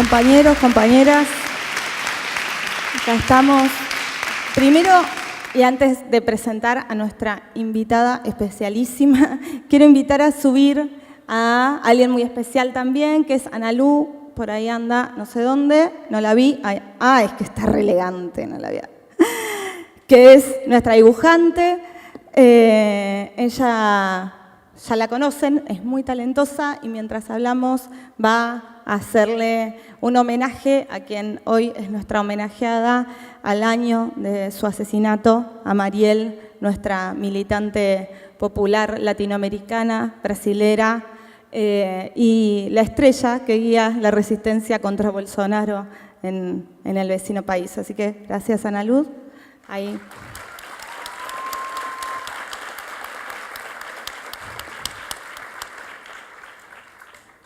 Compañeros, compañeras, acá estamos. Primero, y antes de presentar a nuestra invitada especialísima, quiero invitar a subir a alguien muy especial también, que es Analu. Por ahí anda, no sé dónde, no la vi. Es que está re elegante, no la vi. Que es nuestra dibujante. Ella ya la conocen, es muy talentosa y mientras hablamos va a hacerle un homenaje a quien hoy es nuestra homenajeada al año de su asesinato, a Mariel, nuestra militante popular latinoamericana, brasilera, y la estrella que guía la resistencia contra Bolsonaro en el vecino país. Así que gracias, Analu. Ahí.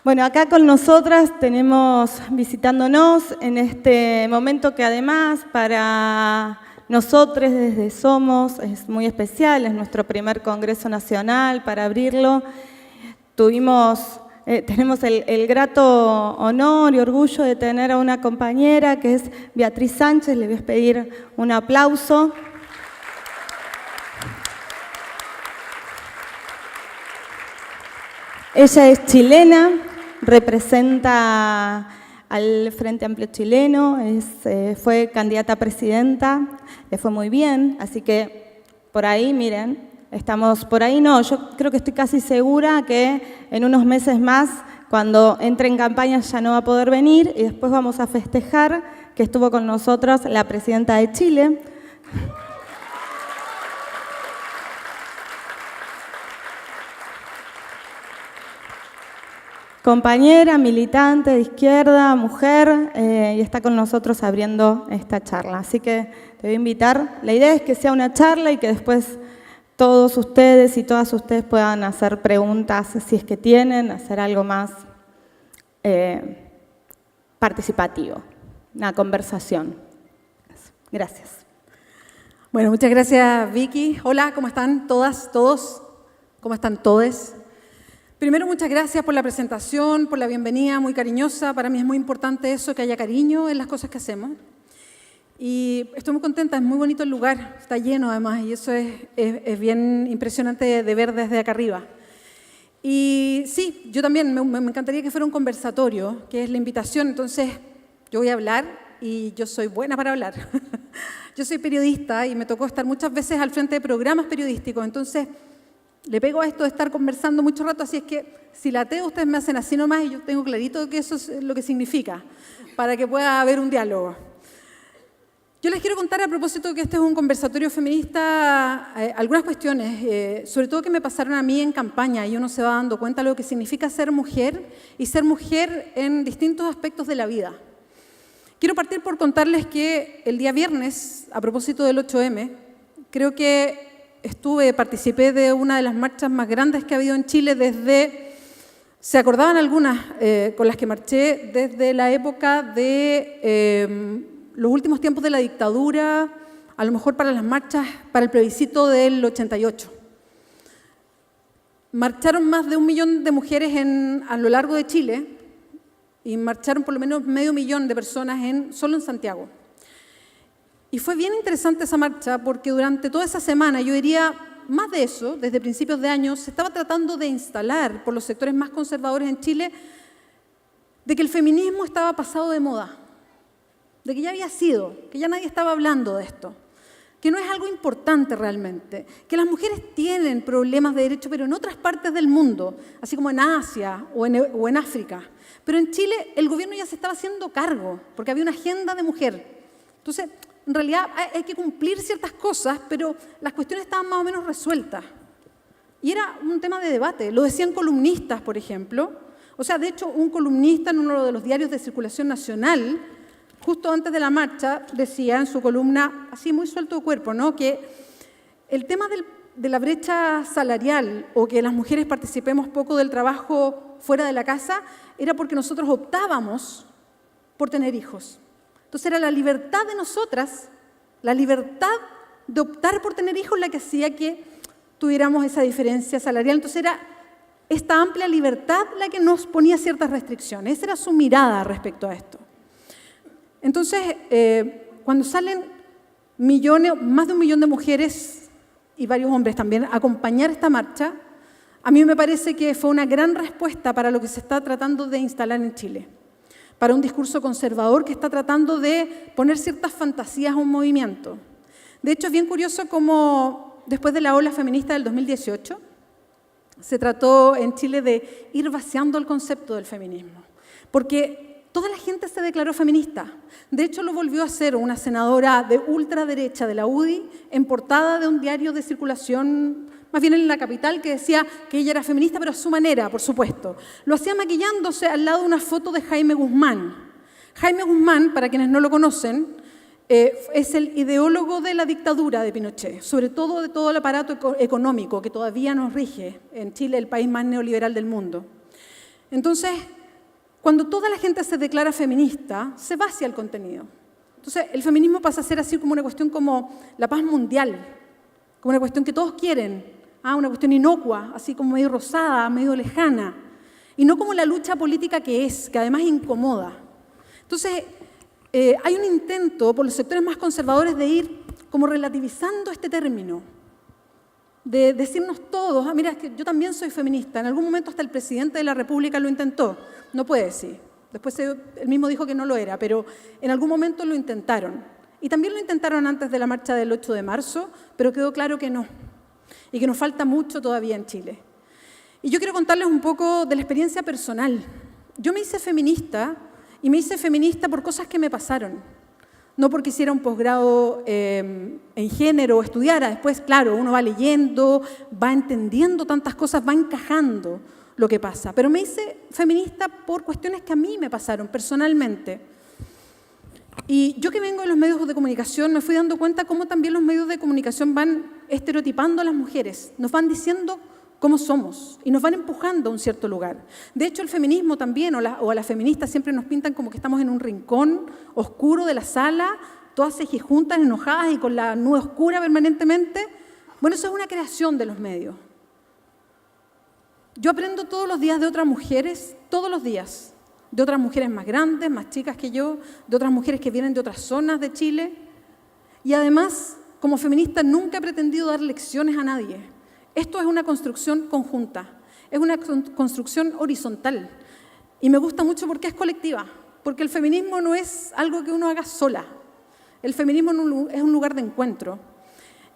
Bueno, acá con nosotras tenemos visitándonos en este momento que además para nosotros desde Somos es muy especial, es nuestro primer Congreso Nacional para abrirlo. Tenemos el grato honor y orgullo de tener a una compañera que es Beatriz Sánchez, le voy a pedir un aplauso. Ella es chilena, representa al Frente Amplio Chileno, fue candidata a presidenta, le fue muy bien, así que por ahí, miren, estamos por ahí, no, yo creo que estoy casi segura que en unos meses más, cuando entre en campaña ya no va a poder venir y después vamos a festejar que estuvo con nosotros la presidenta de Chile. Compañera, militante de izquierda, mujer, y está con nosotros abriendo esta charla. Así que te voy a invitar. La idea es que sea una charla y que después todos ustedes y todas ustedes puedan hacer preguntas, si es que tienen, hacer algo más participativo, una conversación. Gracias. Bueno, muchas gracias, Vicky. Hola, ¿cómo están todas, todos? ¿Cómo están todes? Primero, muchas gracias por la presentación, por la bienvenida muy cariñosa. Para mí es muy importante eso, que haya cariño en las cosas que hacemos. Y estoy muy contenta, es muy bonito el lugar, está lleno además, y eso es bien impresionante de ver desde acá arriba. Y sí, yo también me encantaría que fuera un conversatorio, que es la invitación. Entonces, yo voy a hablar y yo soy buena para hablar. Yo soy periodista y me tocó estar muchas veces al frente de programas periodísticos, entonces le pego a esto de estar conversando mucho rato, así es que si lateo ustedes me hacen así nomás y yo tengo clarito que eso es lo que significa, para que pueda haber un diálogo. Yo les quiero contar a propósito de que este es un conversatorio feminista, algunas cuestiones, sobre todo que me pasaron a mí en campaña y uno se va dando cuenta de lo que significa ser mujer y ser mujer en distintos aspectos de la vida. Quiero partir por contarles que el día viernes, a propósito del 8M, creo que participé de una de las marchas más grandes que ha habido en Chile se acordaban algunas con las que marché desde la época de los últimos tiempos de la dictadura, a lo mejor para las marchas, para el plebiscito del 88. Marcharon más de 1 millón de mujeres a lo largo de Chile y marcharon por lo menos 500.000 de personas solo en Santiago. Y fue bien interesante esa marcha porque durante toda esa semana, yo diría más de eso, desde principios de año, se estaba tratando de instalar por los sectores más conservadores en Chile de que el feminismo estaba pasado de moda, de que ya había sido, que ya nadie estaba hablando de esto, que no es algo importante realmente, que las mujeres tienen problemas de derecho, pero en otras partes del mundo, así como en Asia o en África. Pero en Chile el gobierno ya se estaba haciendo cargo, porque había una agenda de mujer. Entonces, en realidad hay que cumplir ciertas cosas, pero las cuestiones estaban más o menos resueltas. Y era un tema de debate. Lo decían columnistas, por ejemplo. O sea, de hecho, un columnista en uno de los diarios de circulación nacional, justo antes de la marcha, decía en su columna, así muy suelto de cuerpo, ¿no?, que el tema de la brecha salarial o que las mujeres participemos poco del trabajo fuera de la casa era porque nosotros optábamos por tener hijos. Entonces era la libertad de nosotras, la libertad de optar por tener hijos la que hacía que tuviéramos esa diferencia salarial. Entonces era esta amplia libertad la que nos ponía ciertas restricciones. Esa era su mirada respecto a esto. Entonces, cuando salen millones, más de 1 millón de mujeres y varios hombres también a acompañar esta marcha, a mí me parece que fue una gran respuesta para lo que se está tratando de instalar en Chile, para un discurso conservador que está tratando de poner ciertas fantasías a un movimiento. De hecho, es bien curioso cómo después de la ola feminista del 2018, se trató en Chile de ir vaciando el concepto del feminismo, porque toda la gente se declaró feminista. De hecho, lo volvió a hacer una senadora de ultraderecha de la UDI en portada de un diario de circulación, más bien en la capital, que decía que ella era feminista, pero a su manera, por supuesto. Lo hacía maquillándose al lado de una foto de Jaime Guzmán. Jaime Guzmán, para quienes no lo conocen, es el ideólogo de la dictadura de Pinochet, sobre todo de todo el aparato económico que todavía nos rige en Chile, el país más neoliberal del mundo. Entonces, cuando toda la gente se declara feminista, se vacía el contenido. Entonces, el feminismo pasa a ser así como una cuestión como la paz mundial, como una cuestión que todos quieren, una cuestión inocua, así como medio rosada, medio lejana, y no como la lucha política que es, que además incomoda. Entonces, hay un intento por los sectores más conservadores de ir como relativizando este término, de decirnos todos, mira, es que yo también soy feminista. En algún momento hasta el presidente de la República lo intentó, no puede decir. Después él mismo dijo que no lo era, pero en algún momento lo intentaron. Y también lo intentaron antes de la marcha del 8 de marzo, pero quedó claro que no, y que nos falta mucho todavía en Chile. Y yo quiero contarles un poco de la experiencia personal. Yo me hice feminista, y me hice feminista por cosas que me pasaron. No porque hiciera un posgrado en género o estudiara. Después, claro, uno va leyendo, va entendiendo tantas cosas, va encajando lo que pasa. Pero me hice feminista por cuestiones que a mí me pasaron personalmente. Y yo que vengo de los medios de comunicación me fui dando cuenta cómo también los medios de comunicación van estereotipando a las mujeres. Nos van diciendo cómo somos y nos van empujando a un cierto lugar. De hecho, el feminismo también, o a las feministas siempre nos pintan como que estamos en un rincón oscuro de la sala, todas juntas, enojadas y con la nube oscura permanentemente. Bueno, eso es una creación de los medios. Yo aprendo todos los días de otras mujeres, todos los días, de otras mujeres más grandes, más chicas que yo, de otras mujeres que vienen de otras zonas de Chile. Y además, como feminista, nunca he pretendido dar lecciones a nadie. Esto es una construcción conjunta, es una construcción horizontal. Y me gusta mucho porque es colectiva, porque el feminismo no es algo que uno haga sola. El feminismo es un lugar de encuentro.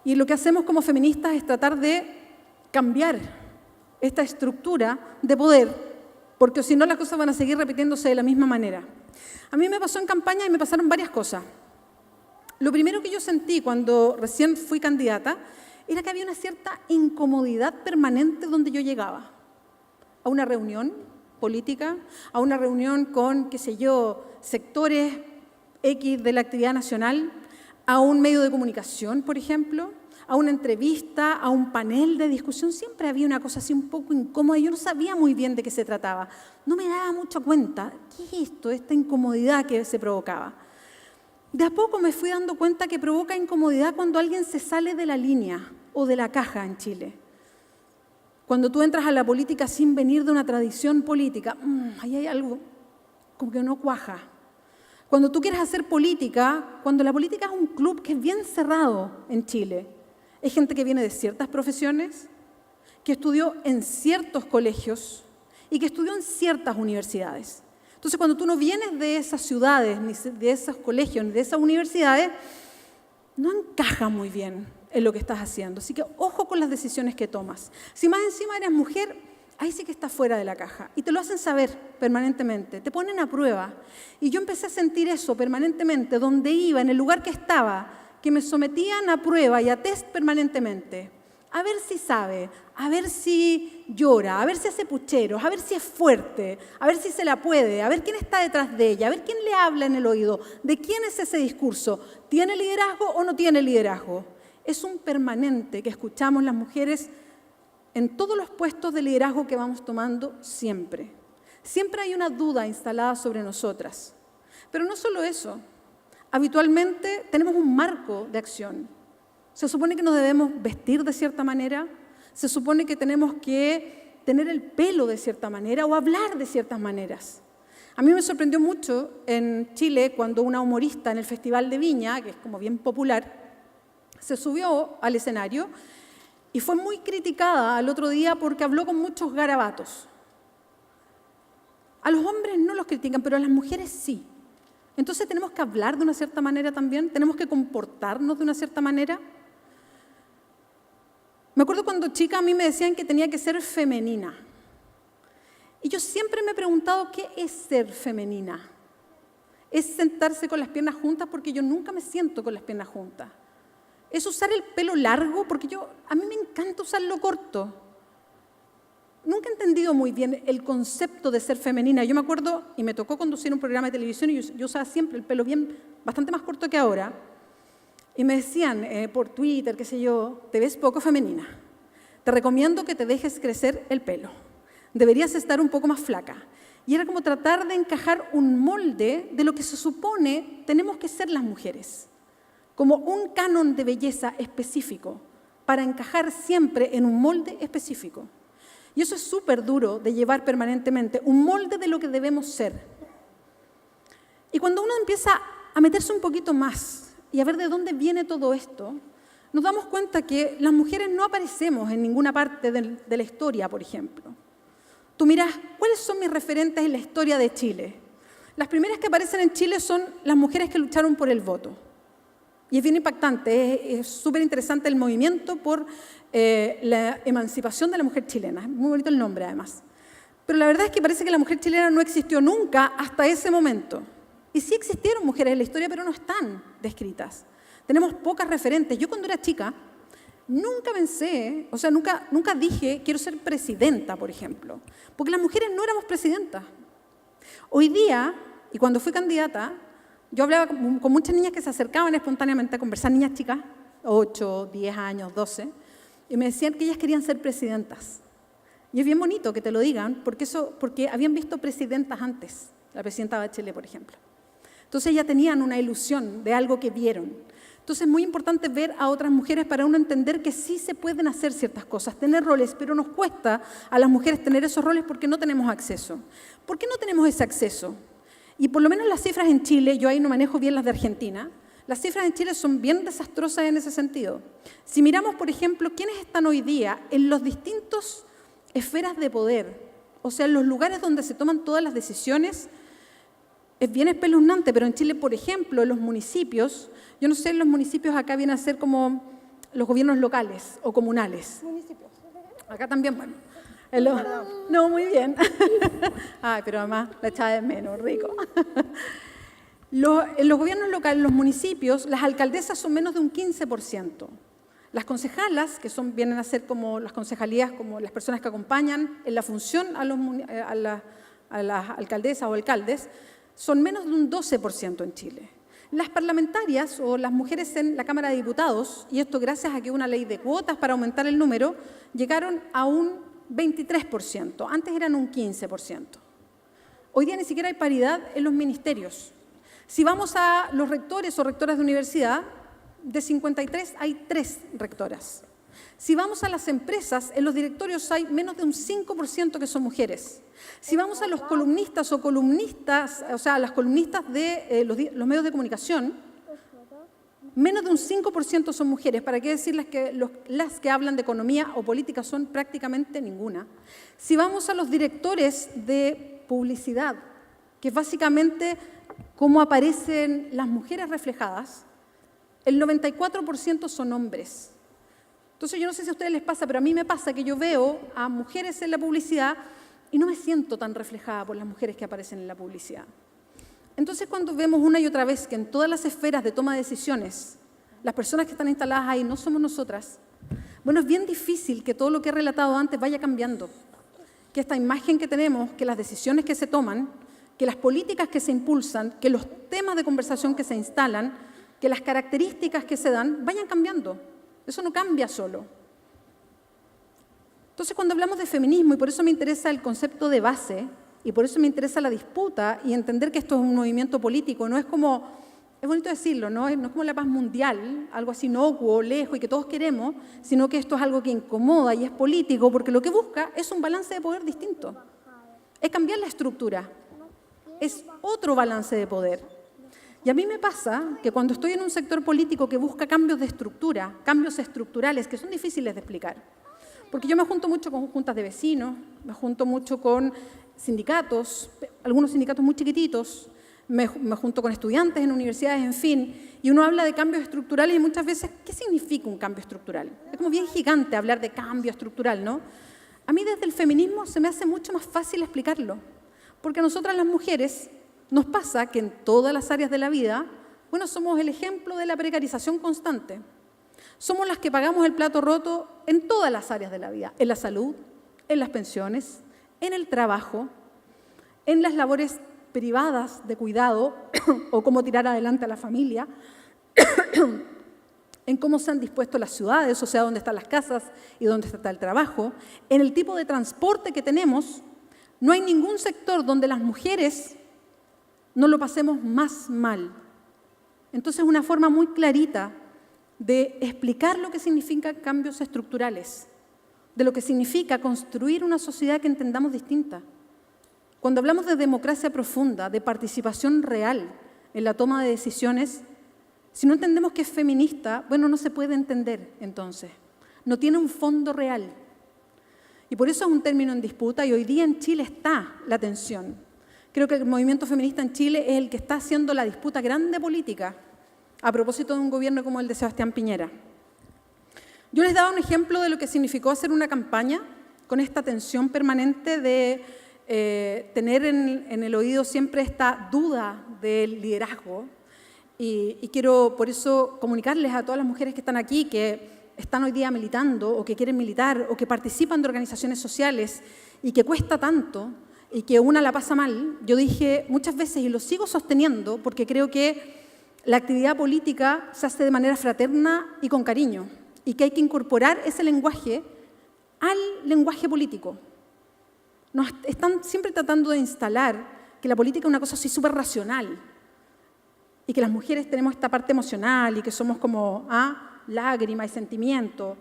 Y lo que hacemos como feministas es tratar de cambiar esta estructura de poder, porque si no las cosas van a seguir repitiéndose de la misma manera. A mí me pasó en campaña y me pasaron varias cosas. Lo primero que yo sentí cuando recién fui candidata era que había una cierta incomodidad permanente donde yo llegaba. A una reunión política, a una reunión con, qué sé yo, sectores X de la actividad nacional, a un medio de comunicación, por ejemplo, a una entrevista, a un panel de discusión. Siempre había una cosa así un poco incómoda y yo no sabía muy bien de qué se trataba. No me daba mucha cuenta. ¿Qué es esto? Esta incomodidad que se provocaba. De a poco me fui dando cuenta que provoca incomodidad cuando alguien se sale de la línea o de la caja en Chile. Cuando tú entras a la política sin venir de una tradición política, ahí hay algo como que no cuaja. Cuando tú quieres hacer política, cuando la política es un club que es bien cerrado en Chile, es gente que viene de ciertas profesiones, que estudió en ciertos colegios y que estudió en ciertas universidades. Entonces, cuando tú no vienes de esas ciudades, ni de esos colegios, ni de esas universidades, no encaja muy bien en lo que estás haciendo. Así que ojo con las decisiones que tomas. Si más encima eres mujer, ahí sí que estás fuera de la caja. Y te lo hacen saber permanentemente, te ponen a prueba. Y yo empecé a sentir eso permanentemente, donde iba, en el lugar que estaba, que me sometían a prueba y a test permanentemente. A ver si sabe, a ver si llora, a ver si hace pucheros, a ver si es fuerte, a ver si se la puede, a ver quién está detrás de ella, a ver quién le habla en el oído, de quién es ese discurso, ¿tiene liderazgo o no tiene liderazgo? Es un permanente que escuchamos las mujeres en todos los puestos de liderazgo que vamos tomando siempre. Siempre hay una duda instalada sobre nosotras. Pero no solo eso, habitualmente tenemos un marco de acción. Se supone que nos debemos vestir de cierta manera, se supone que tenemos que tener el pelo de cierta manera o hablar de ciertas maneras. A mí me sorprendió mucho en Chile cuando una humorista en el Festival de Viña, que es como bien popular, se subió al escenario y fue muy criticada al otro día porque habló con muchos garabatos. A los hombres no los critican, pero a las mujeres sí. Entonces tenemos que hablar de una cierta manera también, tenemos que comportarnos de una cierta manera. Me acuerdo cuando chica a mí me decían que tenía que ser femenina. Y yo siempre me he preguntado, ¿qué es ser femenina? ¿Es sentarse con las piernas juntas? Porque yo nunca me siento con las piernas juntas. ¿Es usar el pelo largo? Porque a mí me encanta usarlo corto. Nunca he entendido muy bien el concepto de ser femenina. Yo me acuerdo, y me tocó conducir un programa de televisión, y yo usaba siempre el pelo bastante más corto que ahora. Y me decían por Twitter, qué sé yo, te ves poco femenina. Te recomiendo que te dejes crecer el pelo. Deberías estar un poco más flaca. Y era como tratar de encajar un molde de lo que se supone tenemos que ser las mujeres. Como un canon de belleza específico, para encajar siempre en un molde específico. Y eso es súper duro de llevar permanentemente, un molde de lo que debemos ser. Y cuando uno empieza a meterse un poquito más y a ver de dónde viene todo esto, nos damos cuenta que las mujeres no aparecemos en ninguna parte de la historia, por ejemplo. Tú miras, ¿cuáles son mis referentes en la historia de Chile? Las primeras que aparecen en Chile son las mujeres que lucharon por el voto. Y es bien impactante, es súper interesante el movimiento por la emancipación de la mujer chilena. Es muy bonito el nombre, además. Pero la verdad es que parece que la mujer chilena no existió nunca hasta ese momento. Y sí existieron mujeres en la historia, pero no están descritas. Tenemos pocas referentes. Yo cuando era chica, nunca pensé, o sea, nunca dije, quiero ser presidenta, por ejemplo. Porque las mujeres no éramos presidentas. Hoy día, y cuando fui candidata, yo hablaba con muchas niñas que se acercaban espontáneamente a conversar, niñas chicas, 8, 10 años, 12, y me decían que ellas querían ser presidentas. Y es bien bonito que te lo digan, porque habían visto presidentas antes, la presidenta Bachelet, por ejemplo. Entonces ellas tenían una ilusión de algo que vieron. Entonces es muy importante ver a otras mujeres para uno entender que sí se pueden hacer ciertas cosas, tener roles, pero nos cuesta a las mujeres tener esos roles porque no tenemos acceso. ¿Por qué no tenemos ese acceso? Y por lo menos las cifras en Chile, yo ahí no manejo bien las de Argentina, las cifras en Chile son bien desastrosas en ese sentido. Si miramos, por ejemplo, quiénes están hoy día en los distintos esferas de poder, o sea, en los lugares donde se toman todas las decisiones, es bien espeluznante, pero en Chile, por ejemplo, en los municipios, yo no sé, en los municipios acá vienen a ser como los gobiernos locales o comunales. Municipios. Acá también, bueno. No, muy bien. Ay, pero además la echaba de menos, rico. En los gobiernos locales, los municipios, las alcaldesas son menos de un 15%. Las concejalas, que vienen a ser como las concejalías, como las personas que acompañan en la función a las alcaldesas o alcaldes, son menos de un 12% en Chile. Las parlamentarias o las mujeres en la Cámara de Diputados, y esto gracias a que hubo una ley de cuotas para aumentar el número, llegaron a un 23%, antes eran un 15%. Hoy día ni siquiera hay paridad en los ministerios. Si vamos a los rectores o rectoras de universidad, de 53 hay 3 rectoras. Si vamos a las empresas, en los directorios hay menos de un 5% que son mujeres. Si vamos a los columnistas o columnistas, o sea, a las columnistas de los medios de comunicación, menos de un 5% son mujeres. ¿Para qué decirles que las que hablan de economía o política son prácticamente ninguna? Si vamos a los directores de publicidad, que es básicamente cómo aparecen las mujeres reflejadas, el 94% son hombres. Entonces yo no sé si a ustedes les pasa, pero a mí me pasa que yo veo a mujeres en la publicidad y no me siento tan reflejada por las mujeres que aparecen en la publicidad. Entonces cuando vemos una y otra vez que en todas las esferas de toma de decisiones, las personas que están instaladas ahí no somos nosotras, bueno, es bien difícil que todo lo que he relatado antes vaya cambiando. Que esta imagen que tenemos, que las decisiones que se toman, que las políticas que se impulsan, que los temas de conversación que se instalan, que las características que se dan vayan cambiando. Eso no cambia solo. Entonces, cuando hablamos de feminismo, y por eso me interesa el concepto de base, y por eso me interesa la disputa y entender que esto es un movimiento político, no es como, es bonito decirlo, no es como la paz mundial, algo así inocuo, lejos y que todos queremos, sino que esto es algo que incomoda y es político, porque lo que busca es un balance de poder distinto. Es cambiar la estructura. es otro balance de poder. Y a mí me pasa que cuando estoy en un sector político que busca cambios de estructura, cambios estructurales que son difíciles de explicar, porque yo me junto mucho con juntas de vecinos, me junto mucho con sindicatos, algunos sindicatos muy chiquititos, me junto con estudiantes en universidades, en fin, y uno habla de cambios estructurales y muchas veces, ¿qué significa un cambio estructural? Es como bien gigante hablar de cambio estructural, ¿no? A mí desde el feminismo se me hace mucho más fácil explicarlo, porque a nosotras las mujeres nos pasa que en todas las áreas de la vida, bueno, somos el ejemplo de la precarización constante. Somos las que pagamos el plato roto en todas las áreas de la vida, en la salud, en las pensiones, en el trabajo, en las labores privadas de cuidado o cómo tirar adelante a la familia, en cómo se han dispuesto las ciudades, o sea, dónde están las casas y dónde está el trabajo, en el tipo de transporte que tenemos. No hay ningún sector donde las mujeres no lo pasemos más mal. Entonces, una forma muy clarita de explicar lo que significan cambios estructurales, de lo que significa construir una sociedad que entendamos distinta. Cuando hablamos de democracia profunda, de participación real en la toma de decisiones, si no entendemos que es feminista, bueno, no se puede entender entonces. No tiene un fondo real. Y por eso es un término en disputa y hoy día en Chile está la tensión. Creo que el movimiento feminista en Chile es el que está haciendo la disputa grande política a propósito de un gobierno como el de Sebastián Piñera. Yo les daba un ejemplo de lo que significó hacer una campaña con esta tensión permanente de tener en el oído siempre esta duda del liderazgo. Y quiero por eso comunicarles a todas las mujeres que están aquí, que están hoy día militando o que quieren militar o que participan de organizaciones sociales y que cuesta tanto y que una la pasa mal. Yo dije muchas veces y lo sigo sosteniendo porque creo que la actividad política se hace de manera fraterna y con cariño y que hay que incorporar ese lenguaje al lenguaje político. Nos están siempre tratando de instalar que la política es una cosa así súper racional y que las mujeres tenemos esta parte emocional y que somos como lágrima y sentimiento.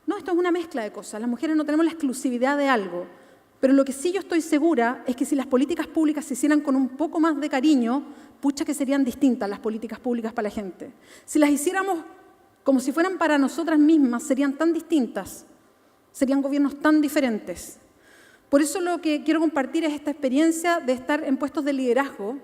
No, esto es una mezcla de cosas. Las mujeres no tenemos la exclusividad de algo, pero lo que sí yo estoy segura es que si las políticas públicas se hicieran con un poco más de cariño, pucha que serían distintas las políticas públicas para la gente. Si las hiciéramos como si fueran para nosotras mismas, serían tan distintas, serían gobiernos tan diferentes. Por eso lo que quiero compartir es esta experiencia de estar en puestos de liderazgo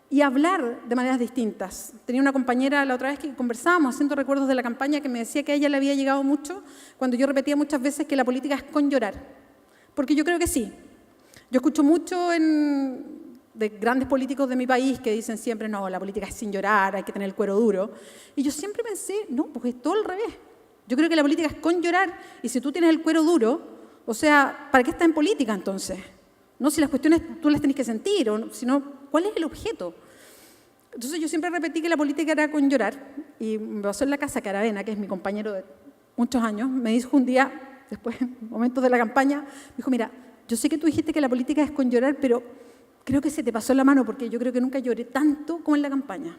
y hablar de maneras distintas. Tenía una compañera la otra vez que conversábamos haciendo recuerdos de la campaña que me decía que a ella le había llegado mucho cuando yo repetía muchas veces que la política es con llorar. Porque yo creo que sí. Yo escucho mucho de grandes políticos de mi país que dicen siempre, no, la política es sin llorar, hay que tener el cuero duro. Y yo siempre pensé, no, porque es todo al revés. Yo creo que la política es con llorar y si tú tienes el cuero duro, o sea, ¿para qué estás en política entonces? No, si las cuestiones tú las tenés que sentir, o si no, ¿cuál es el objeto? Entonces yo siempre repetí que la política era con llorar y me pasó en la casa que Aravena, que es mi compañero de muchos años, me dijo un día, después, en momentos de la campaña, me dijo, mira, yo sé que tú dijiste que la política es con llorar, pero creo que se te pasó la mano porque yo creo que nunca lloré tanto como en la campaña,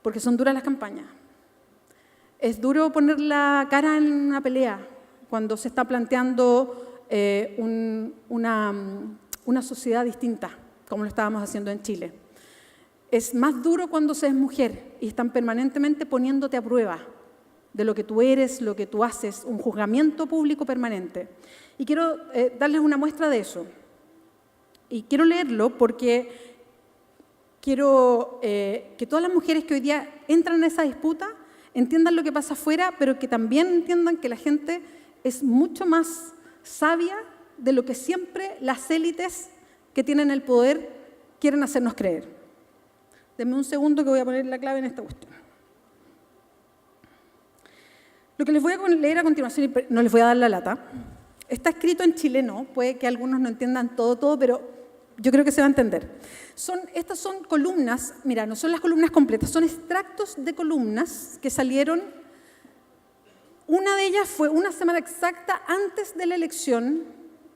porque son duras las campañas. Es duro poner la cara en una pelea cuando se está planteando una sociedad distinta, como lo estábamos haciendo en Chile. Es más duro cuando se es mujer y están permanentemente poniéndote a prueba de lo que tú eres, lo que tú haces, un juzgamiento público permanente. Y quiero darles una muestra de eso. Y quiero leerlo porque quiero que todas las mujeres que hoy día entran en esa disputa entiendan lo que pasa afuera, pero que también entiendan que la gente es mucho más sabia de lo que siempre las élites que tienen el poder quieren hacernos creer. Denme un segundo que voy a poner la clave en esta cuestión. Lo que les voy a leer a continuación, y no les voy a dar la lata, está escrito en chileno, puede que algunos no entiendan todo, pero yo creo que se va a entender. Estas son columnas, mira, no son las columnas completas, son extractos de columnas que salieron. Una de ellas fue una semana exacta antes de la elección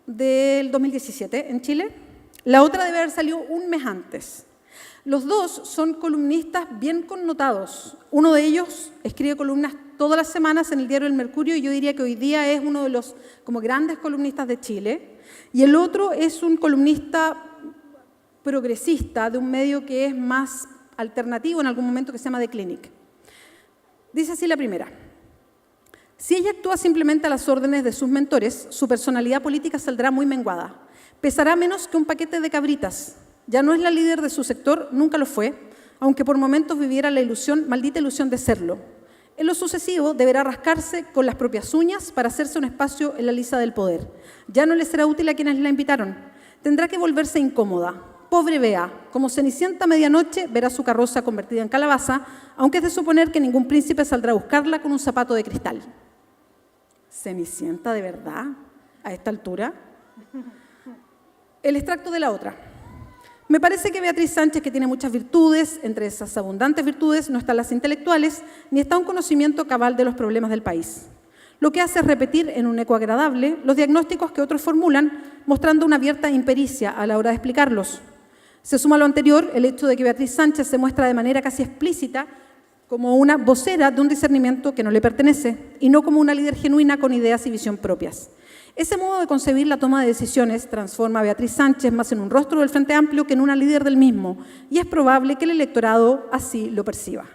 del 2017 en Chile. La otra debe haber salido un mes antes. Los dos son columnistas bien connotados. Uno de ellos escribe columnas todas las semanas en el diario El Mercurio y yo diría que hoy día es uno de los como grandes columnistas de Chile. Y el otro es un columnista progresista de un medio que es más alternativo en algún momento, que se llama The Clinic. Dice así la primera: si ella actúa simplemente a las órdenes de sus mentores, su personalidad política saldrá muy menguada. Pesará menos que un paquete de cabritas. Ya no es la líder de su sector, nunca lo fue, aunque por momentos viviera la ilusión, maldita ilusión de serlo. En lo sucesivo, deberá rascarse con las propias uñas para hacerse un espacio en la lista del poder. Ya no le será útil a quienes la invitaron. Tendrá que volverse incómoda. Pobre Bea, como Cenicienta a medianoche, verá su carroza convertida en calabaza, aunque es de suponer que ningún príncipe saldrá a buscarla con un zapato de cristal. ¿Cenicienta de verdad? ¿A esta altura? El extracto de la otra. Me parece que Beatriz Sánchez, que tiene muchas virtudes, entre esas abundantes virtudes no están las intelectuales, ni está un conocimiento cabal de los problemas del país. Lo que hace es repetir en un eco agradable los diagnósticos que otros formulan, mostrando una abierta impericia a la hora de explicarlos. Se suma a lo anterior el hecho de que Beatriz Sánchez se muestra de manera casi explícita como una vocera de un discernimiento que no le pertenece y no como una líder genuina con ideas y visión propias. Ese modo de concebir la toma de decisiones transforma a Beatriz Sánchez más en un rostro del Frente Amplio que en una líder del mismo, y es probable que el electorado así lo perciba.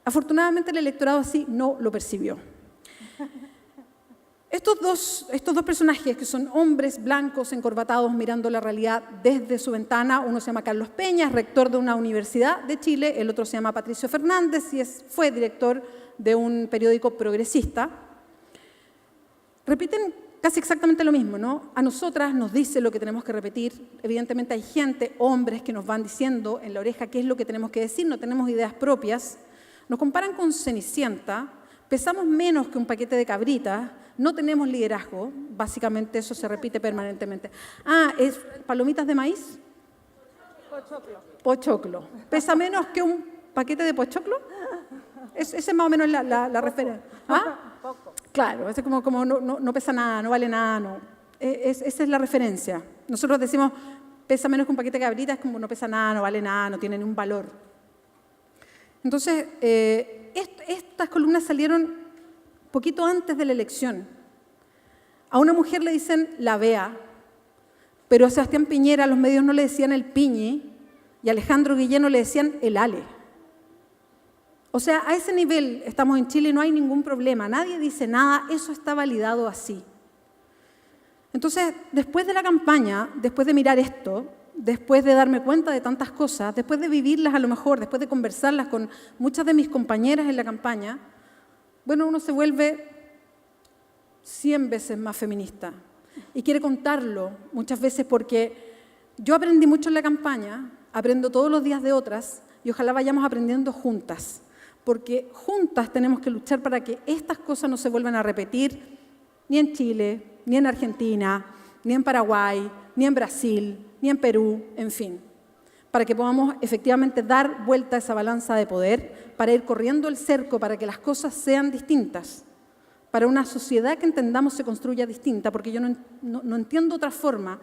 Afortunadamente, el electorado así no lo percibió. Estos dos personajes, que son hombres blancos encorbatados mirando la realidad desde su ventana, uno se llama Carlos Peña, rector de una universidad de Chile, el otro se llama Patricio Fernández y fue director de un periódico progresista, repiten casi exactamente lo mismo, ¿no? A nosotras nos dice lo que tenemos que repetir. Evidentemente hay gente, hombres, que nos van diciendo en la oreja qué es lo que tenemos que decir, no tenemos ideas propias. Nos comparan con Cenicienta, pesamos menos que un paquete de cabritas, no tenemos liderazgo, básicamente eso se repite permanentemente. ¿Es palomitas de maíz? Pochoclo. Pochoclo. ¿Pesa menos que un paquete de pochoclo? Esa es más o menos la referencia. Poco. Claro, es como no pesa nada, no vale nada, no. Esa es la referencia. Nosotros decimos, pesa menos que un paquete de cabritas, es como no pesa nada, no vale nada, no tiene ningún valor. Entonces, estas columnas salieron poquito antes de la elección. A una mujer le dicen la Bea, pero a Sebastián Piñera los medios no le decían el Piñi y a Alejandro Guilleno le decían el Ale. O sea, a ese nivel estamos en Chile y no hay ningún problema, nadie dice nada, eso está validado así. Entonces, después de la campaña, después de mirar esto, después de darme cuenta de tantas cosas, después de vivirlas a lo mejor, después de conversarlas con muchas de mis compañeras en la campaña, bueno, uno se vuelve 100 veces más feminista y quiere contarlo muchas veces porque yo aprendí mucho en la campaña, aprendo todos los días de otras y ojalá vayamos aprendiendo juntas. Porque juntas tenemos que luchar para que estas cosas no se vuelvan a repetir ni en Chile, ni en Argentina, ni en Paraguay, ni en Brasil, ni en Perú, en fin. Para que podamos efectivamente dar vuelta a esa balanza de poder, para ir corriendo el cerco, para que las cosas sean distintas, para una sociedad que entendamos se construya distinta, porque yo no entiendo otra forma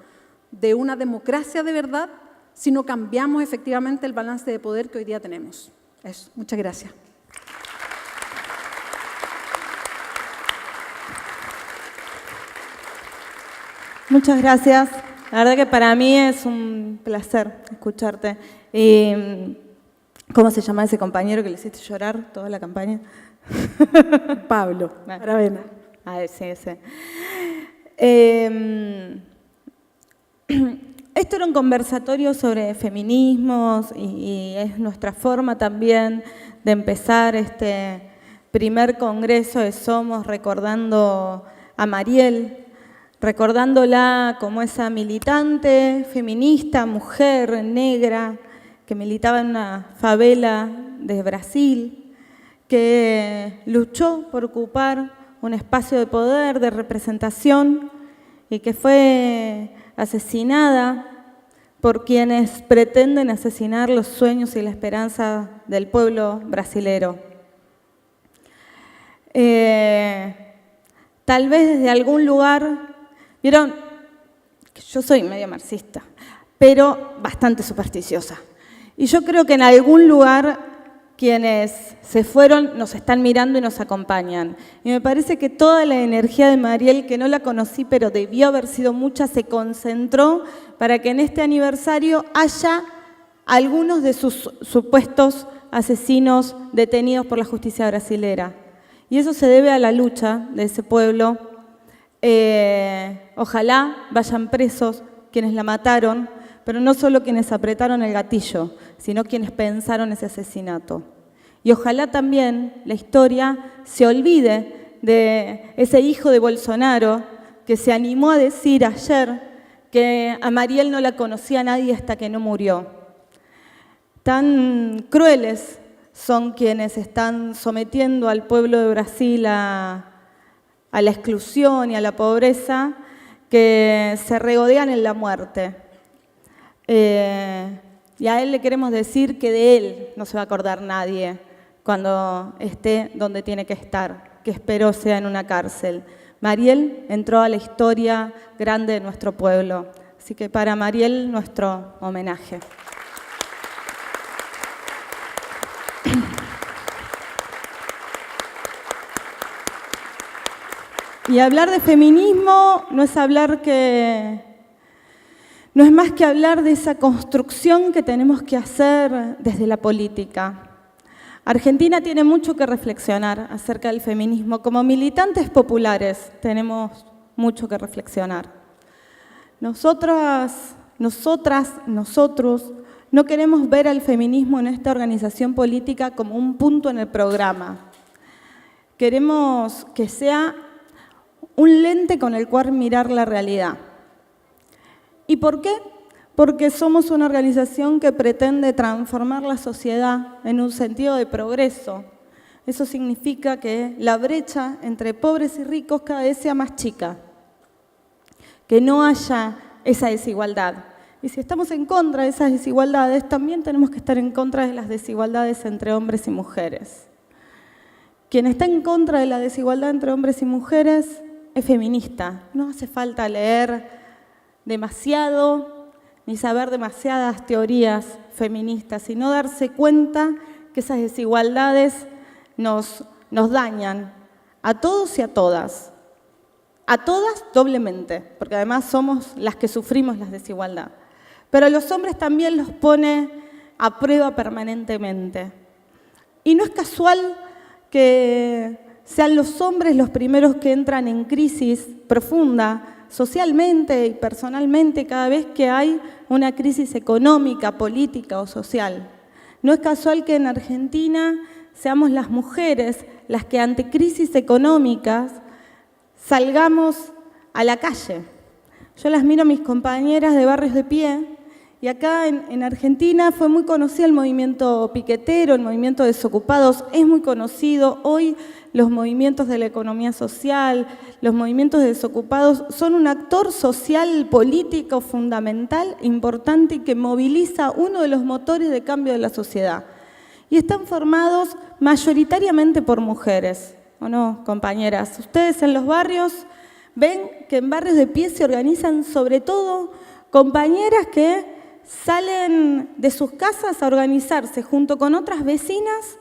de una democracia de verdad si no cambiamos efectivamente el balance de poder que hoy día tenemos. Eso, muchas gracias. Muchas gracias. La verdad que para mí es un placer escucharte. ¿Cómo se llama ese compañero que le hiciste llorar toda la campaña? Pablo Aravena. Sí, ese. Esto era un conversatorio sobre feminismos y es nuestra forma también de empezar este primer congreso de Somos recordando a Mariel, recordándola como esa militante feminista, mujer negra, que militaba en una favela de Brasil, que luchó por ocupar un espacio de poder, de representación, y que fue asesinada por quienes pretenden asesinar los sueños y la esperanza del pueblo brasilero. Tal vez desde algún lugar. Vieron, yo soy medio marxista, pero bastante supersticiosa. Y yo creo que en algún lugar quienes se fueron nos están mirando y nos acompañan. Y me parece que toda la energía de Mariel, que no la conocí, pero debió haber sido mucha, se concentró para que en este aniversario haya algunos de sus supuestos asesinos detenidos por la justicia brasilera. Y eso se debe a la lucha de ese pueblo. Ojalá vayan presos quienes la mataron, pero no solo quienes apretaron el gatillo, sino quienes pensaron ese asesinato. Y ojalá también la historia se olvide de ese hijo de Bolsonaro que se animó a decir ayer que a Mariel no la conocía nadie hasta que no murió. Tan crueles son quienes están sometiendo al pueblo de Brasil a la exclusión y a la pobreza, que se regodean en la muerte. Y a él le queremos decir que de él no se va a acordar nadie cuando esté donde tiene que estar, que espero sea en una cárcel. Mariel entró a la historia grande de nuestro pueblo, así que para Mariel nuestro homenaje. Y hablar de feminismo no es más que hablar de esa construcción que tenemos que hacer desde la política. Argentina tiene mucho que reflexionar acerca del feminismo. Como militantes populares tenemos mucho que reflexionar. Nosotros no queremos ver al feminismo en esta organización política como un punto en el programa. Queremos que sea un lente con el cual mirar la realidad. ¿Y por qué? Porque somos una organización que pretende transformar la sociedad en un sentido de progreso. Eso significa que la brecha entre pobres y ricos cada vez sea más chica, que no haya esa desigualdad. Y si estamos en contra de esas desigualdades, también tenemos que estar en contra de las desigualdades entre hombres y mujeres. Quien está en contra de la desigualdad entre hombres y mujeres es feminista. No hace falta leer demasiado ni saber demasiadas teorías feministas, sino darse cuenta que esas desigualdades nos dañan a todos y a todas doblemente, porque además somos las que sufrimos la desigualdad. Pero a los hombres también los pone a prueba permanentemente. Y no es casual que sean los hombres los primeros que entran en crisis profunda, socialmente y personalmente, cada vez que hay una crisis económica, política o social. No es casual que en Argentina seamos las mujeres las que ante crisis económicas salgamos a la calle. Yo las miro a mis compañeras de Barrios de Pie y acá en Argentina fue muy conocido el movimiento piquetero, el movimiento de desocupados, es muy conocido. Hoy los movimientos de la economía social, los movimientos de desocupados son un actor social, político fundamental, importante y que moviliza uno de los motores de cambio de la sociedad. Y están formados mayoritariamente por mujeres, ¿o no, compañeras? Ustedes en los barrios ven que en Barrios de Pie se organizan sobre todo compañeras que salen de sus casas a organizarse junto con otras vecinas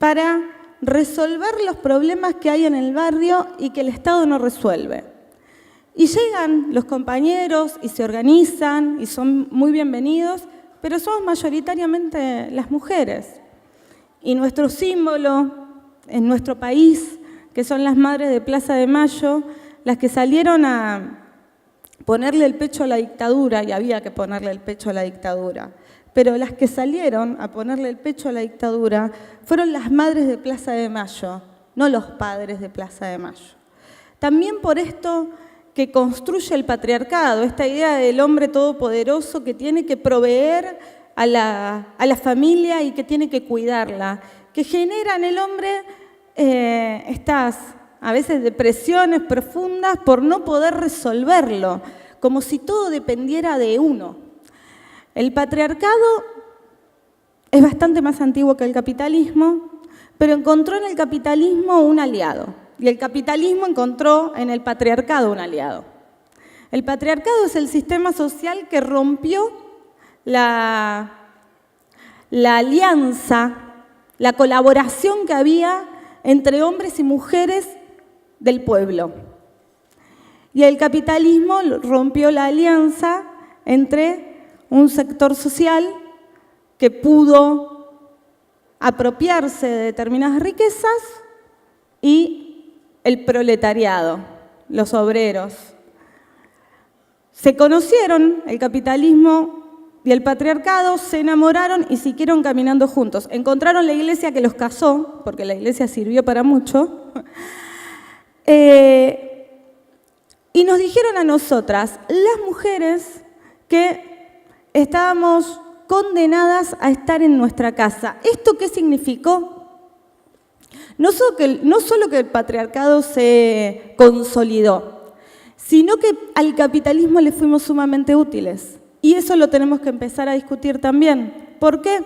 para resolver los problemas que hay en el barrio y que el Estado no resuelve. Y llegan los compañeros y se organizan y son muy bienvenidos, pero somos mayoritariamente las mujeres. Y nuestro símbolo en nuestro país, que son las madres de Plaza de Mayo, las que salieron a ponerle el pecho a la dictadura, y había que ponerle el pecho a la dictadura, pero las que salieron a ponerle el pecho a la dictadura fueron las madres de Plaza de Mayo, no los padres de Plaza de Mayo. También por esto que construye el patriarcado, esta idea del hombre todopoderoso que tiene que proveer a la familia y que tiene que cuidarla, que genera en el hombre estas a veces depresiones profundas por no poder resolverlo, como si todo dependiera de uno. El patriarcado es bastante más antiguo que el capitalismo, pero encontró en el capitalismo un aliado, y el capitalismo encontró en el patriarcado un aliado. El patriarcado es el sistema social que rompió la alianza la colaboración que había entre hombres y mujeres del pueblo. Y el capitalismo rompió la alianza entre un sector social que pudo apropiarse de determinadas riquezas y el proletariado, los obreros. Se conocieron el capitalismo y el patriarcado, se enamoraron y siguieron caminando juntos. Encontraron la iglesia que los casó, porque la iglesia sirvió para mucho, y nos dijeron a nosotras, las mujeres, que estábamos condenadas a estar en nuestra casa. ¿Esto qué significó? No solo que el patriarcado se consolidó, sino que al capitalismo le fuimos sumamente útiles. Y eso lo tenemos que empezar a discutir también. ¿Por qué?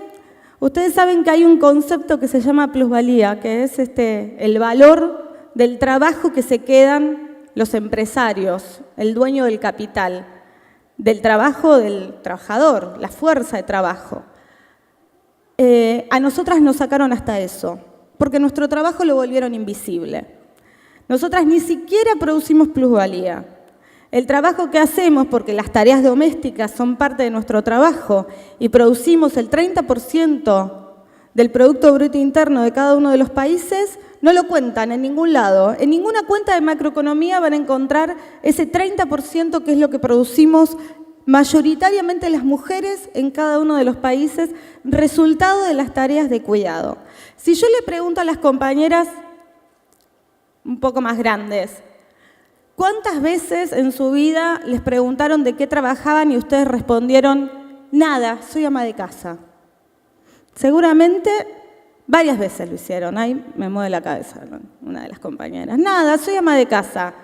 Ustedes saben que hay un concepto que se llama plusvalía, que es el valor del trabajo que se quedan los empresarios, el dueño del capital, del trabajo del trabajador, la fuerza de trabajo. A nosotras nos sacaron hasta eso, porque nuestro trabajo lo volvieron invisible. Nosotras ni siquiera producimos plusvalía. El trabajo que hacemos, porque las tareas domésticas son parte de nuestro trabajo y producimos el 30% del Producto Bruto Interno de cada uno de los países, no lo cuentan en ningún lado. En ninguna cuenta de macroeconomía van a encontrar ese 30% que es lo que producimos mayoritariamente las mujeres en cada uno de los países, resultado de las tareas de cuidado. Si yo le pregunto a las compañeras un poco más grandes, ¿cuántas veces en su vida les preguntaron de qué trabajaban y ustedes respondieron, nada, soy ama de casa? Seguramente varias veces lo hicieron. Ahí me mueve la cabeza una de las compañeras. Nada, soy ama de casa.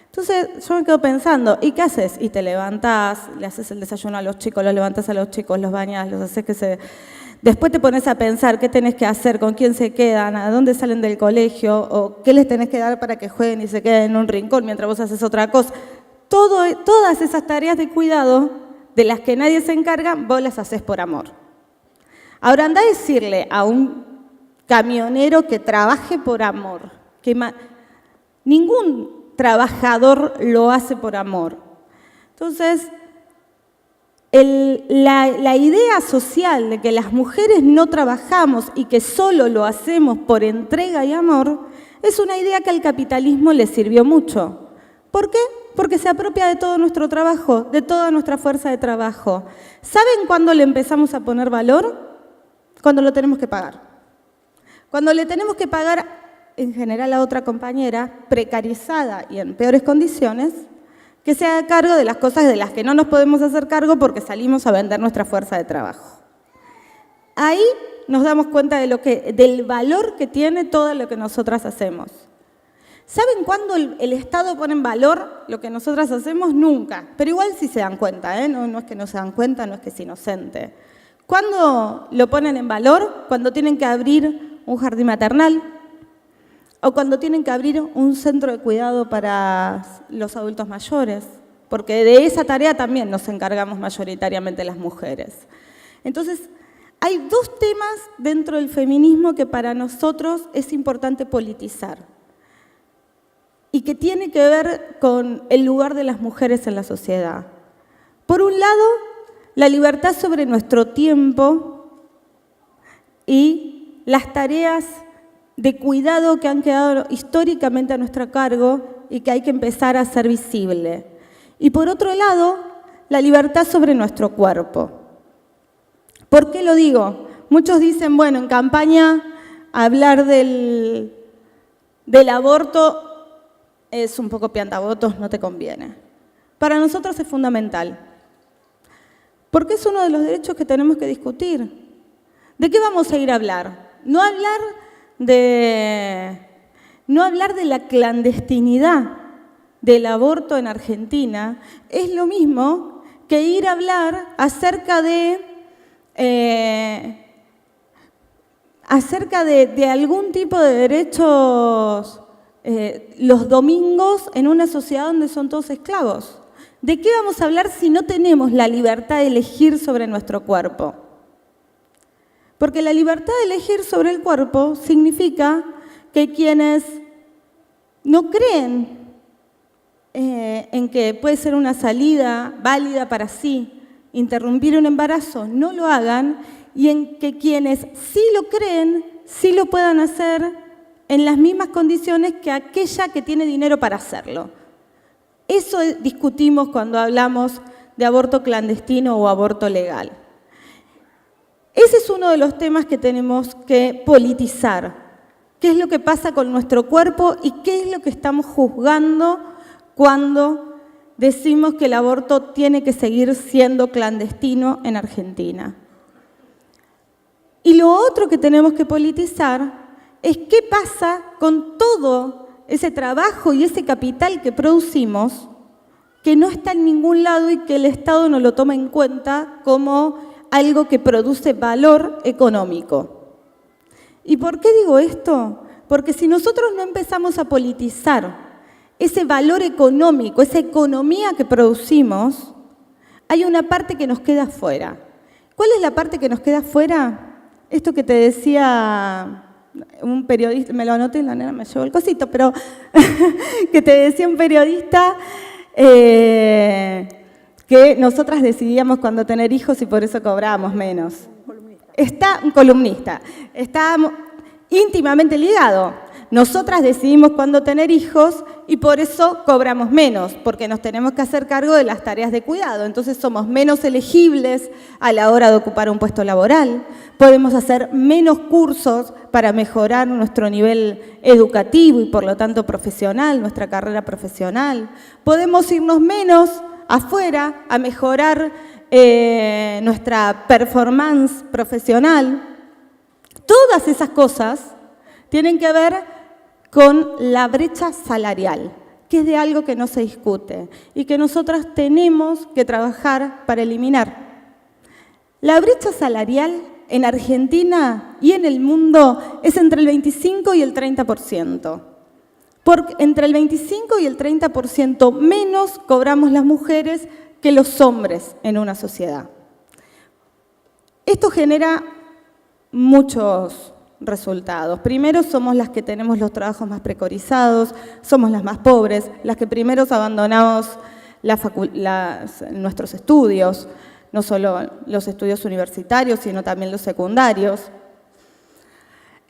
Entonces yo me quedo pensando, ¿y qué haces? Y te levantás, le haces el desayuno a los chicos, los levantás a los chicos, los bañás, los haces que se... Después te pones a pensar qué tenés que hacer, con quién se quedan, a dónde salen del colegio, o qué les tenés que dar para que jueguen y se queden en un rincón mientras vos haces otra cosa. Todas esas tareas de cuidado de las que nadie se encarga, vos las haces por amor. Ahora andá a decirle a un camionero que trabaje por amor, que ningún trabajador lo hace por amor. Entonces, la idea social de que las mujeres no trabajamos y que solo lo hacemos por entrega y amor es una idea que al capitalismo le sirvió mucho. ¿Por qué? Porque se apropia de todo nuestro trabajo, de toda nuestra fuerza de trabajo. ¿Saben cuándo le empezamos a poner valor? Cuando lo tenemos que pagar. Cuando le tenemos que pagar, en general, a otra compañera precarizada y en peores condiciones, que se haga cargo de las cosas de las que no nos podemos hacer cargo porque salimos a vender nuestra fuerza de trabajo. Ahí nos damos cuenta del valor que tiene todo lo que nosotras hacemos. ¿Saben cuándo el Estado pone en valor lo que nosotras hacemos? Nunca. Pero igual sí se dan cuenta, ¿eh? No es que no se dan cuenta, no es que es inocente. ¿Cuándo lo ponen en valor? Cuando tienen que abrir un jardín maternal, o cuando tienen que abrir un centro de cuidado para los adultos mayores, porque de esa tarea también nos encargamos mayoritariamente las mujeres. Entonces, hay dos temas dentro del feminismo que para nosotros es importante politizar y que tiene que ver con el lugar de las mujeres en la sociedad. Por un lado, la libertad sobre nuestro tiempo y las tareas de cuidado que han quedado históricamente a nuestro cargo y que hay que empezar a hacer visible. Y por otro lado, la libertad sobre nuestro cuerpo. ¿Por qué lo digo? Muchos dicen, bueno, en campaña hablar del aborto es un poco piantavotos, no te conviene. Para nosotros es fundamental, porque es uno de los derechos que tenemos que discutir. ¿De qué vamos a ir a hablar? No hablar de la clandestinidad del aborto en Argentina es lo mismo que ir a hablar acerca de algún tipo de derechos los domingos en una sociedad donde son todos esclavos. ¿De qué vamos a hablar si no tenemos la libertad de elegir sobre nuestro cuerpo? Porque la libertad de elegir sobre el cuerpo significa que quienes no creen en que puede ser una salida válida para sí interrumpir un embarazo, no lo hagan, y en que quienes sí lo creen, sí lo puedan hacer en las mismas condiciones que aquella que tiene dinero para hacerlo. Eso discutimos cuando hablamos de aborto clandestino o aborto legal. Ese es uno de los temas que tenemos que politizar. ¿Qué es lo que pasa con nuestro cuerpo y qué es lo que estamos juzgando cuando decimos que el aborto tiene que seguir siendo clandestino en Argentina? Y lo otro que tenemos que politizar es qué pasa con todo ese trabajo y ese capital que producimos, que no está en ningún lado y que el Estado no lo toma en cuenta como algo que produce valor económico. ¿Y por qué digo esto? Porque si nosotros no empezamos a politizar ese valor económico, esa economía que producimos, hay una parte que nos queda fuera. ¿Cuál es la parte que nos queda fuera? Esto que te decía un periodista, me lo anoté, la nena me llevó el cosito, pero que te decía un periodista que nosotras decidíamos cuándo tener hijos y por eso cobrábamos menos. Un columnista. Está íntimamente ligado. Nosotras decidimos cuándo tener hijos y por eso cobramos menos, porque nos tenemos que hacer cargo de las tareas de cuidado. Entonces somos menos elegibles a la hora de ocupar un puesto laboral, podemos hacer menos cursos para mejorar nuestro nivel educativo y por lo tanto profesional, nuestra carrera profesional. Podemos irnos menos afuera a mejorar nuestra performance profesional. Todas esas cosas tienen que ver con la brecha salarial, que es de algo que no se discute y que nosotras tenemos que trabajar para eliminar. La brecha salarial en Argentina y en el mundo es entre el 25 y el 30%. Entre el 25 y el 30% menos cobramos las mujeres que los hombres en una sociedad. Esto genera muchos resultados. Primero, somos las que tenemos los trabajos más precarizados, somos las más pobres, las que primero abandonamos nuestros estudios, no solo los estudios universitarios, sino también los secundarios.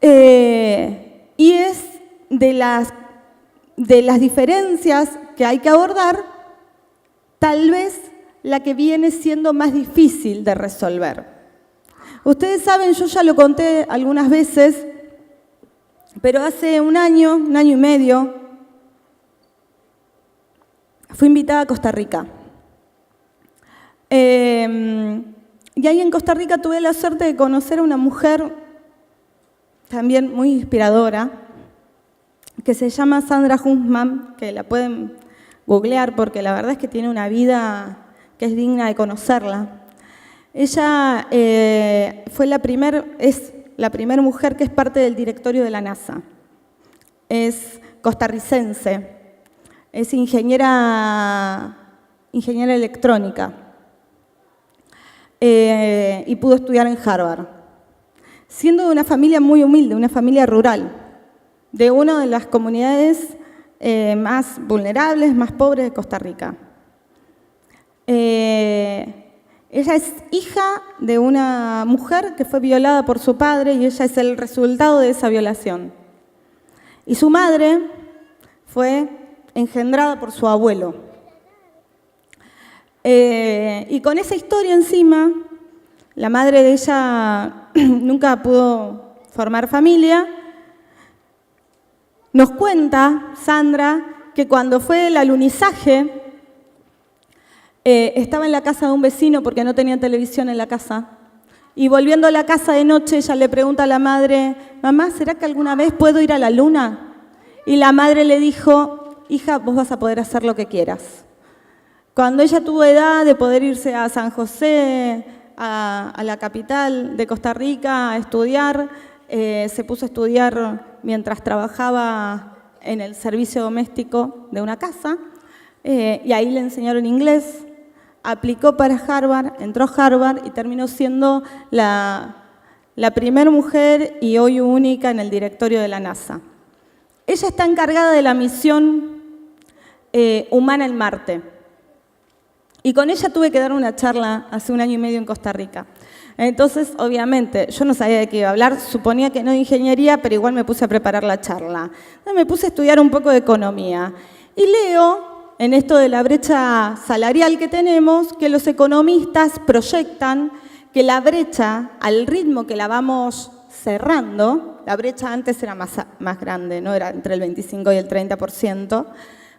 Y es de las diferencias que hay que abordar, tal vez la que viene siendo más difícil de resolver. Ustedes saben, yo ya lo conté algunas veces, pero hace un año y medio, fui invitada a Costa Rica. Y ahí en Costa Rica tuve la suerte de conocer a una mujer también muy inspiradora, que se llama Sandra Huntsman, que la pueden googlear porque la verdad es que tiene una vida que es digna de conocerla. Ella es la primera mujer que es parte del directorio de la NASA. Es costarricense, es ingeniera electrónica y pudo estudiar en Harvard. Siendo de una familia muy humilde, una familia rural, de una de las comunidades más vulnerables, más pobres de Costa Rica. Ella es hija de una mujer que fue violada por su padre y ella es el resultado de esa violación. Y su madre fue engendrada por su abuelo. Y con esa historia encima, la madre de ella nunca pudo formar familia. Nos cuenta, Sandra, que cuando fue el alunizaje, estaba en la casa de un vecino porque no tenía televisión en la casa. Y volviendo a la casa de noche, ella le pregunta a la madre, mamá, ¿será que alguna vez puedo ir a la luna? Y la madre le dijo, hija, vos vas a poder hacer lo que quieras. Cuando ella tuvo edad de poder irse a San José, a la capital de Costa Rica, a estudiar, se puso a estudiar mientras trabajaba en el servicio doméstico de una casa, y ahí le enseñaron inglés. Aplicó para Harvard, entró a Harvard y terminó siendo la la primera mujer y hoy única en el directorio de la NASA. Ella está encargada de la misión humana en Marte. Y con ella tuve que dar una charla hace 1 año y medio en Costa Rica. Entonces, obviamente, yo no sabía de qué iba a hablar, suponía que no de ingeniería, pero igual me puse a preparar la charla. Me puse a estudiar un poco de economía. Y leo, en esto de la brecha salarial que tenemos, que los economistas proyectan que la brecha, al ritmo que la vamos cerrando, la brecha antes era más grande, ¿no? Era entre el 25 y el 30%,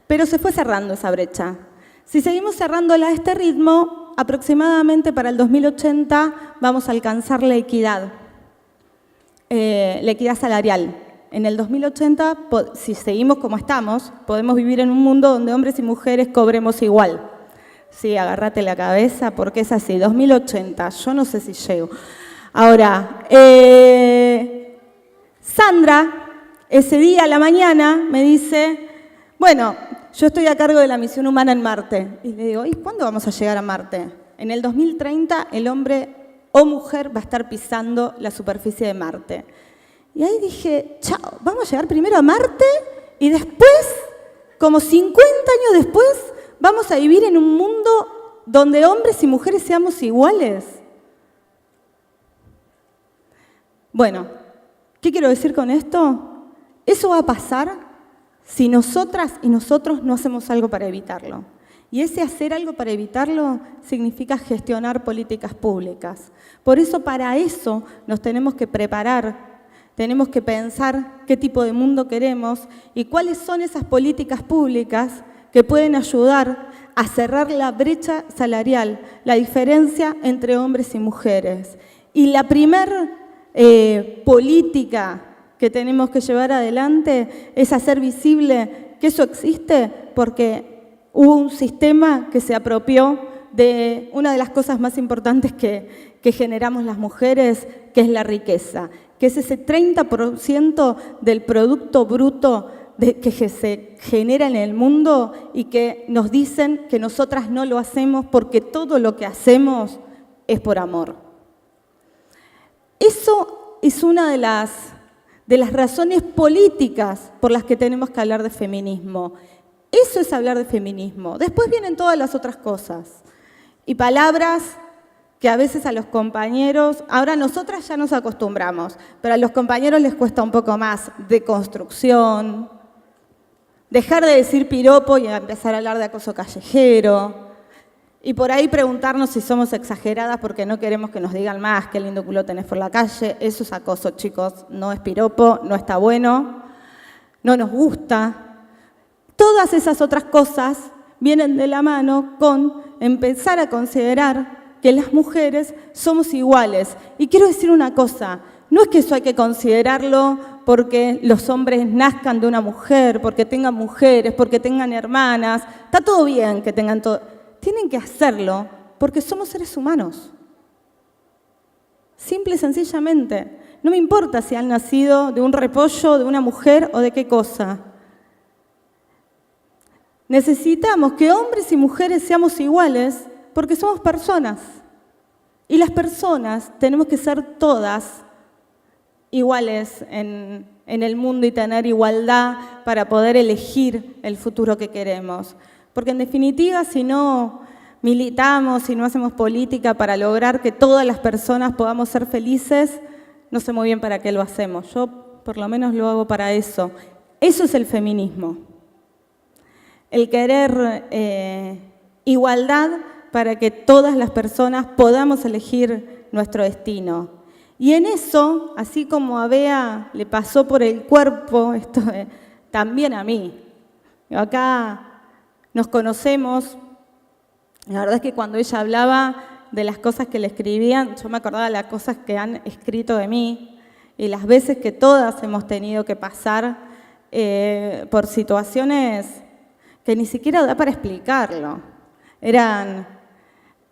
pero se fue cerrando esa brecha. Si seguimos cerrándola a este ritmo, aproximadamente para el 2080 vamos a alcanzar la equidad salarial. En el 2080, si seguimos como estamos, podemos vivir en un mundo donde hombres y mujeres cobremos igual. Sí, agárrate la cabeza porque es así, 2080, yo no sé si llego. Ahora, Sandra, ese día a la mañana, me dice, bueno, yo estoy a cargo de la misión humana en Marte. Y le digo, ¿y cuándo vamos a llegar a Marte? En el 2030 el hombre o mujer va a estar pisando la superficie de Marte. Y ahí dije, chao, vamos a llegar primero a Marte y después, como 50 años después, vamos a vivir en un mundo donde hombres y mujeres seamos iguales. Bueno, ¿qué quiero decir con esto? Eso va a pasar si nosotras y nosotros no hacemos algo para evitarlo. Y ese hacer algo para evitarlo significa gestionar políticas públicas. Por eso, para eso nos tenemos que preparar, tenemos que pensar qué tipo de mundo queremos y cuáles son esas políticas públicas que pueden ayudar a cerrar la brecha salarial, la diferencia entre hombres y mujeres. Y la primer política que tenemos que llevar adelante es hacer visible que eso existe porque hubo un sistema que se apropió de una de las cosas más importantes que generamos las mujeres, que es la riqueza, que es ese 30% del Producto Bruto que se genera en el mundo y que nos dicen que nosotras no lo hacemos porque todo lo que hacemos es por amor. Eso es una de las razones políticas por las que tenemos que hablar de feminismo. Eso es hablar de feminismo. Después vienen todas las otras cosas. Y palabras que a veces a los compañeros, ahora nosotras ya nos acostumbramos, pero a los compañeros les cuesta un poco más, deconstrucción, dejar de decir piropo y empezar a hablar de acoso callejero, y por ahí preguntarnos si somos exageradas porque no queremos que nos digan más qué lindo culo tenés por la calle. Eso es acoso, chicos, no es piropo, no está bueno, no nos gusta. Todas esas otras cosas vienen de la mano con empezar a considerar que las mujeres somos iguales. Y quiero decir una cosa, no es que eso hay que considerarlo porque los hombres nazcan de una mujer, porque tengan mujeres, porque tengan hermanas. Está todo bien que tengan todo. Tienen que hacerlo porque somos seres humanos. Simple y sencillamente. No me importa si han nacido de un repollo, de una mujer o de qué cosa. Necesitamos que hombres y mujeres seamos iguales porque somos personas. Y las personas tenemos que ser todas iguales en el mundo y tener igualdad para poder elegir el futuro que queremos. Porque en definitiva, si no militamos, si no hacemos política para lograr que todas las personas podamos ser felices, no sé muy bien para qué lo hacemos. Yo por lo menos lo hago para eso. Eso es el feminismo. El querer igualdad para que todas las personas podamos elegir nuestro destino. Y en eso, así como a Bea le pasó por el cuerpo, esto también a mí. Acá nos conocemos, la verdad es que cuando ella hablaba de las cosas que le escribían, yo me acordaba de las cosas que han escrito de mí y las veces que todas hemos tenido que pasar por situaciones que ni siquiera da para explicarlo. Eran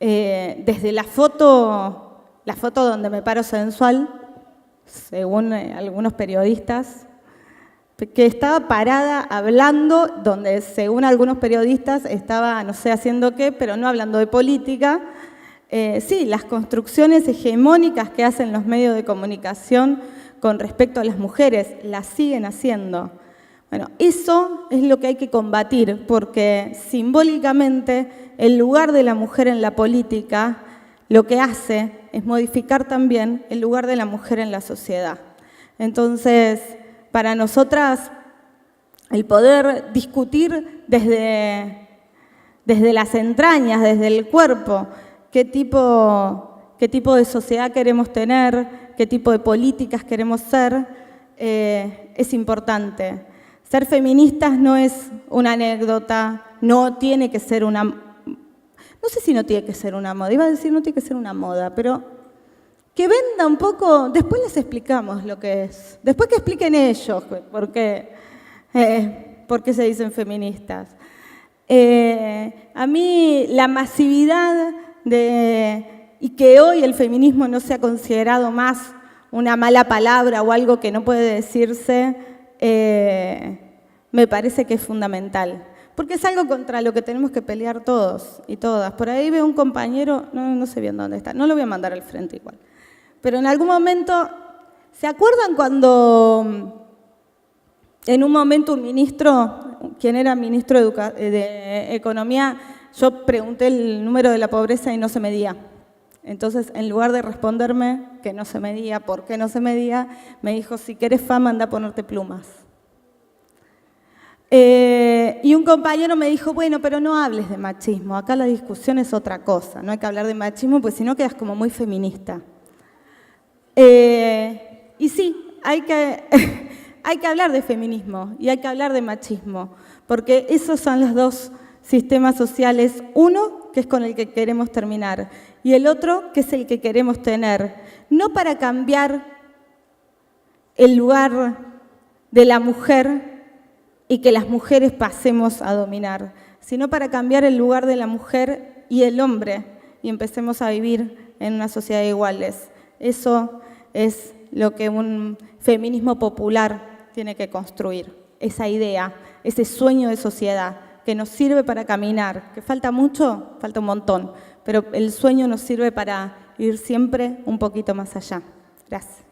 desde la foto donde me paro sensual, según algunos periodistas, que estaba parada hablando, donde según algunos periodistas estaba, no sé haciendo qué, pero no hablando de política, sí, las construcciones hegemónicas que hacen los medios de comunicación con respecto a las mujeres, las siguen haciendo. Bueno, eso es lo que hay que combatir, porque simbólicamente el lugar de la mujer en la política lo que hace es modificar también el lugar de la mujer en la sociedad. Entonces, para nosotras, el poder discutir desde las entrañas, desde el cuerpo, qué tipo de sociedad queremos tener, qué tipo de políticas queremos ser, es importante. Ser feministas no es una anécdota, no tiene que ser una... No sé si no tiene que ser una moda, iba a decir no tiene que ser una moda, pero que venda un poco, después les explicamos lo que es. Después que expliquen ellos por qué se dicen feministas. A mí la masividad y que hoy el feminismo no sea considerado más una mala palabra o algo que no puede decirse, me parece que es fundamental. Porque es algo contra lo que tenemos que pelear todos y todas. Por ahí veo un compañero, no sé bien dónde está, no lo voy a mandar al frente igual. Pero en algún momento, ¿se acuerdan cuando en un momento un ministro, quien era ministro de Economía, yo pregunté el número de la pobreza y no se medía? Entonces, en lugar de responderme que no se medía, por qué no se medía, me dijo, si querés fama, anda a ponerte plumas. Y un compañero me dijo, bueno, pero no hables de machismo, acá la discusión es otra cosa, no hay que hablar de machismo, pues si no quedas como muy feminista. Y sí, hay que hablar de feminismo y hay que hablar de machismo, porque esos son los dos sistemas sociales, uno que es con el que queremos terminar y el otro que es el que queremos tener, no para cambiar el lugar de la mujer y que las mujeres pasemos a dominar, sino para cambiar el lugar de la mujer y el hombre y empecemos a vivir en una sociedad de iguales. Eso es lo que un feminismo popular tiene que construir, esa idea, ese sueño de sociedad que nos sirve para caminar, que falta mucho, falta un montón, pero el sueño nos sirve para ir siempre un poquito más allá. Gracias.